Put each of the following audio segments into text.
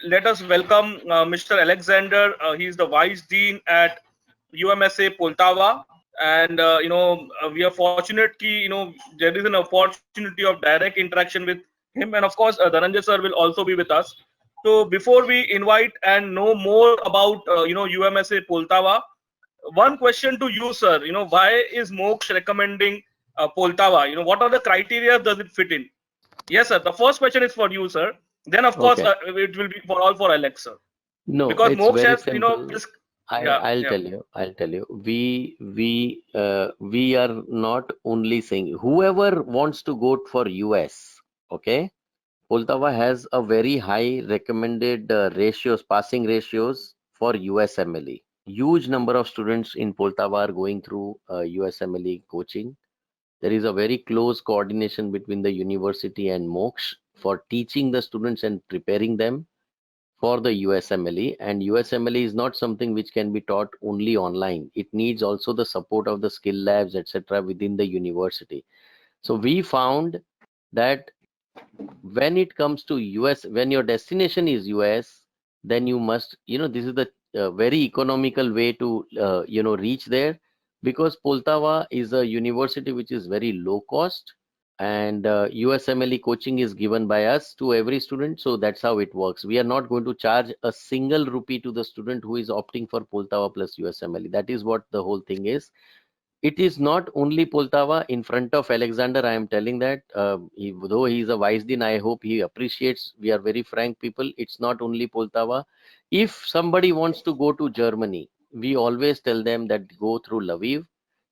let us welcome Mr. Alexander. He is the Vice Dean at UMSA Poltava, and we are fortunate ki, there is an opportunity of direct interaction with him, and of course Dhananjay sir will also be with us. So before we invite and know more about UMSA Poltava, one question to you, sir. Why is MOKSH recommending Poltava? What are the criteria does it fit in? Yes, sir. The first question is for you, sir. Then, of course, Okay. it will be for all for Alex, sir. No, Because it's MOKSH very has, simple. this. I Yeah, I'll yeah. tell you. I'll tell you. We are not only saying whoever wants to go for US. Okay, Poltava has a very high recommended ratios, passing ratios for USMLE. Huge number of students in Poltava are going through USMLE coaching. There is a very close coordination between the university and MOKSH for teaching the students and preparing them for the USMLE. And USMLE is not something which can be taught only online. It needs also the support of the skill labs, etc., within the university. So we found that when it comes to US, when your destination is US, then you must, this is the very economical way to, reach there, because Poltava is a university which is very low cost, and USMLE coaching is given by us to every student. So that's how it works. We are not going to charge a single rupee to the student who is opting for Poltava plus USMLE. That is what the whole thing is. It is not only Poltava. In front of Alexander, I am telling that though he is a wise dean, I hope he appreciates. We are very frank people. It's not only Poltava. If somebody wants to go to Germany, we always tell them that go through Lviv.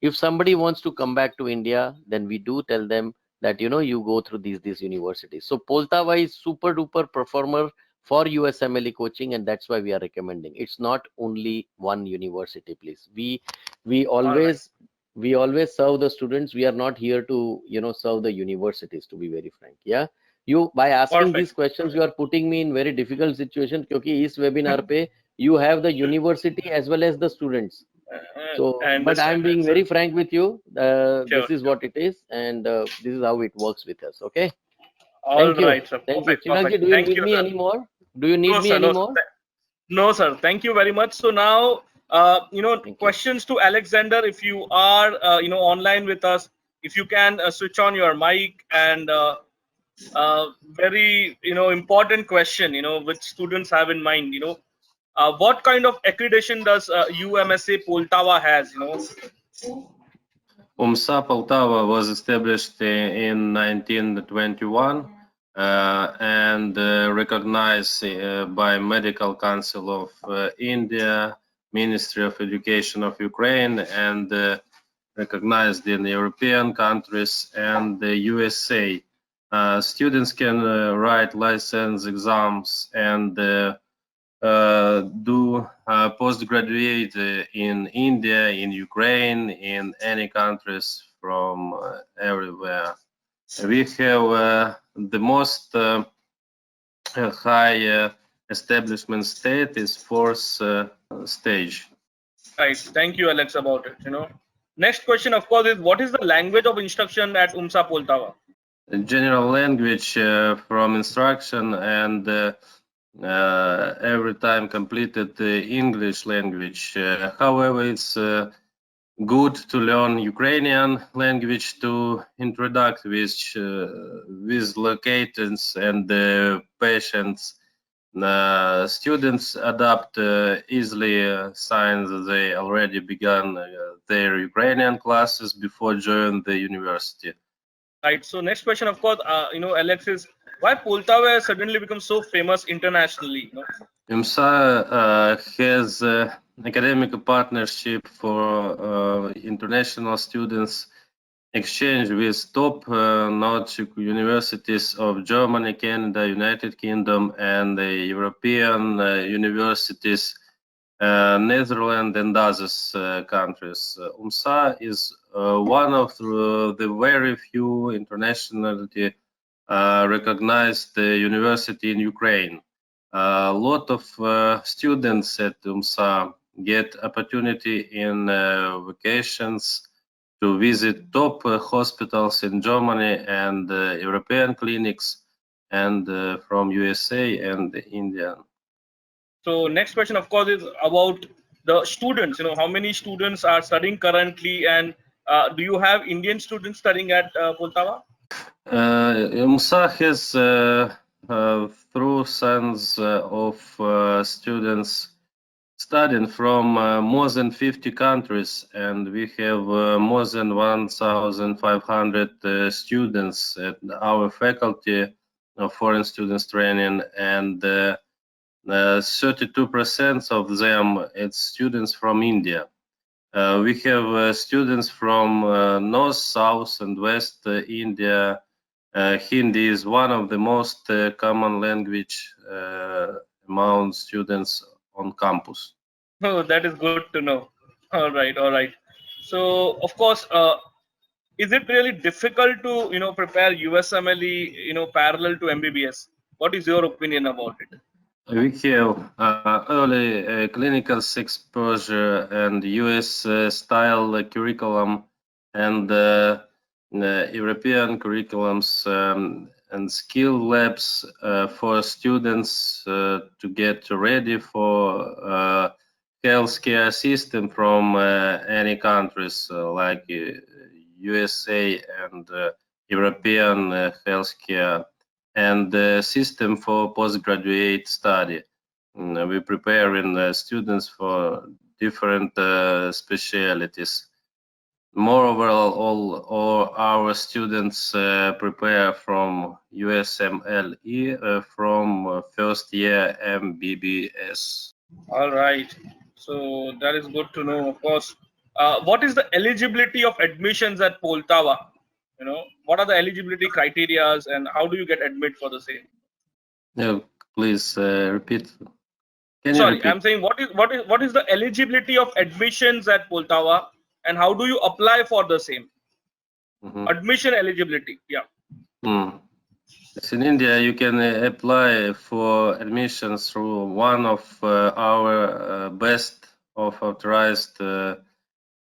If somebody wants to come back to India, then we do tell them that you go through these universities. So Poltava is super duper performer for USMLE coaching, and that's why we are recommending. It's not only one university, please. We All right. always serve the students. We are not here to serve the universities, to be very frank. Yeah, you, by asking Perfect. these questions, you are putting me in very difficult situation, क्योंकि इस webinar पे you have the university as well as the students. So I but I understand am that, being sir. very frank with you. Sure, This is sure. what it is, and this is how it works with us. Okay, All thank you. right, sir. Thank you, Perfect, Chiragji. perfect. Do you Thank need you, me sir. anymore? Do you need No, me sir. No, anymore? no, sir. Thank you very much. So now, Thank you. questions to Alexander. If you are, online with us, if you can switch on your mic, and very, important question, which students have in mind, what kind of accreditation does UMSA Poltava has, UMSA Poltava was established in 1921 and recognized by Medical Council of India, Ministry of Education of Ukraine, and recognized in European countries and the USA. Students can write license exams and do postgraduate in India, in Ukraine, in any countries from everywhere. We have the most high establishment state is fourth stage. right? Thank you, Alex, about it. Next question, of course, is what is the language of instruction at UMSA Poltava? General language from instruction and every time completed the English language. However, it's good to learn Ukrainian language to interact with locators and patients. Students adapt easily since they already began their Ukrainian classes before joining the university. Right. So next question, of course, Alex, is why Poltava has suddenly become so famous internationally? UMSA has academic partnership for international students exchange with top-notch universities of Germany, Canada, United Kingdom, and the European universities, Netherlands, and other countries. UMSA is one of the very few internationally recognized university in Ukraine. A lot of students at UMSA get opportunity in vacations to visit top hospitals in Germany and European clinics, and from USA and India. So next question, of course, is about the students. How many students are studying currently, and do you have Indian students studying at Poltava? UMSA has thousands of students studying from more than 50 countries, and we have more than 1,500 students at our faculty of foreign students training, and 32% of them it's students from India. We have students from North, South, and West India. Hindi is one of the most common language among students on campus. Oh, that is good to know. All right, all right. So, of course, is it really difficult to prepare USMLE parallel to MBBS? What is your opinion about it? We have early clinical exposure and US style curriculum and European curriculums and skill labs for students to get ready for healthcare system from any countries like USA and European healthcare and the system for postgraduate study. We preparing students for different specialities. Moreover, all our students prepare from USMLE from first year MBBS. All right. So that is good to know. Of course, what is the eligibility of admissions at Poltava? What are the eligibility criterias, and how do you get admit for the same? Please repeat. Can you Sorry, repeat? I'm saying what is the eligibility of admissions at Poltava, and how do you apply for the same? Admission eligibility. Yeah. Mm. Yes, in India, you can apply for admissions through one of our best of authorized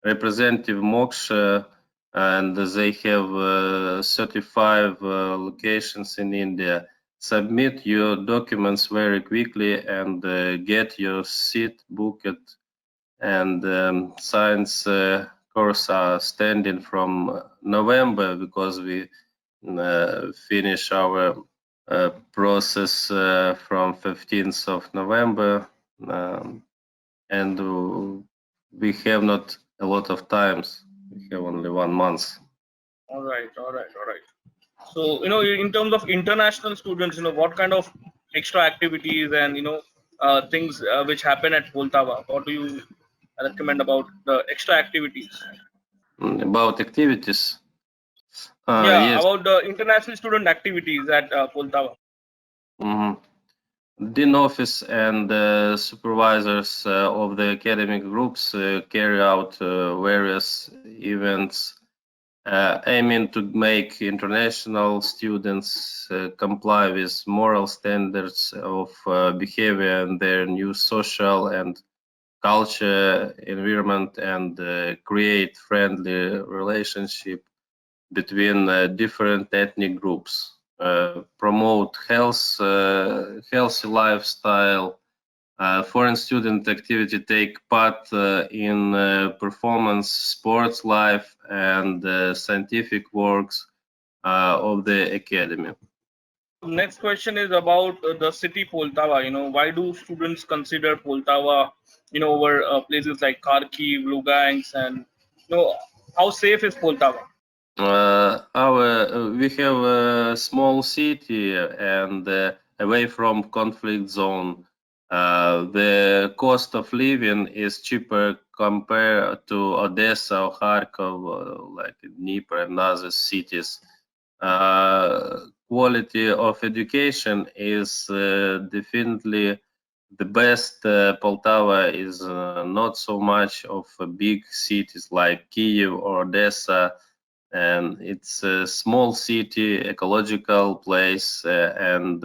representative MOKSH, and they have 35 locations in India. Submit your documents very quickly and get your seat booked. And science course are standing from November because we finish our process from 15th of November, and we have not a lot of times. We have only 1 month. All right. All right. All right. So in terms of international students, what kind of extra activities and things which happen at Poltava? What do you recommend about the extra activities? About activities, Yeah, yes. about the international student activities at Poltava. Mhm. Dean office and supervisors of the academic groups carry out various events aiming to make international students comply with moral standards of behavior in their new social and culture environment, and create friendly relationship between different ethnic groups, promote healthy lifestyle. Foreign student activity take part in performance, sports life, and scientific works of the academy. Next question is about the city Poltava. Why do students consider Poltava, over places like Kharkiv, Lugansk, and how safe is Poltava? We have a small city and away from conflict zone. The cost of living is cheaper compared to Odessa or Kharkov, like Dnipro and other cities. Quality of education is definitely the best. Poltava is not so much of big cities like Kiev or Odessa, and it's a small city, ecological place, and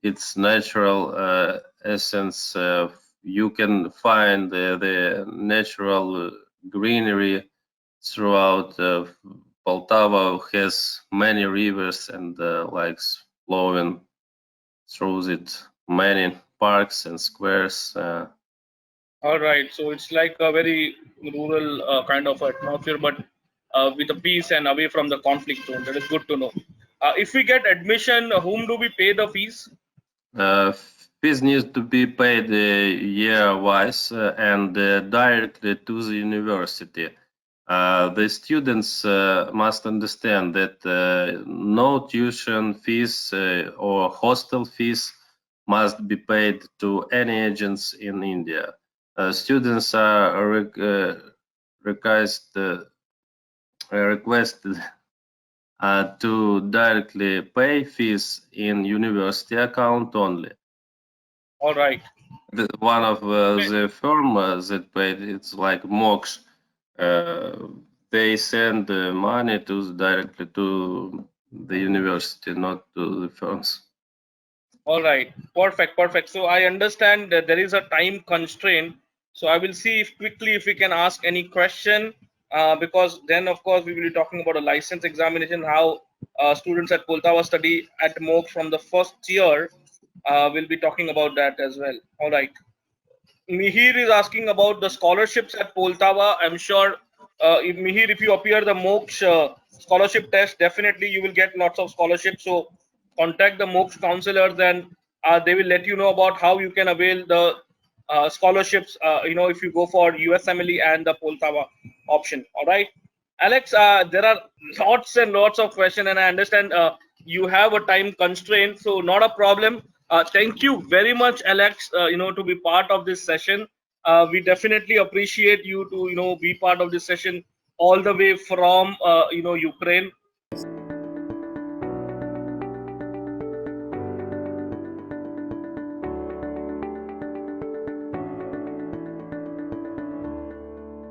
its natural essence. You can find the natural greenery throughout. Poltava has many rivers and lakes flowing through it. many parks and squares. All right, so it's like a very rural kind of atmosphere, but with a peace and away from the conflict zone. That is good to know. If we get admission, whom do we pay the fees? Fees need to be paid year-wise and directly to the university. The students must understand that no tuition fees or hostel fees must be paid to any agents in India. Students are requested to directly pay fees in university account only. All right. One of the firm that paid, it's like MOKSH. They send the money directly to the university, not to the firms. All right, perfect, perfect. So I understand that there is a time constraint. So I will see if quickly if we can ask any question, because then of course we will be talking about a license examination, how students at Poltava study at MOKSH from the first year. We'll be talking about that as well. All right. Mihir is asking about the scholarships at Poltava. I'm sure, if Mihir, if you appear the MOKSH scholarship test, definitely you will get lots of scholarships. So contact the MOKSH counselors, and they will let you know about how you can avail the scholarships. If you go for USMLE and the Poltava option. All right, Alex. There are lots and lots of questions, and I understand you have a time constraint, so not a problem. Thank you very much, Alex. To be part of this session. We definitely appreciate you to be part of this session all the way from Ukraine.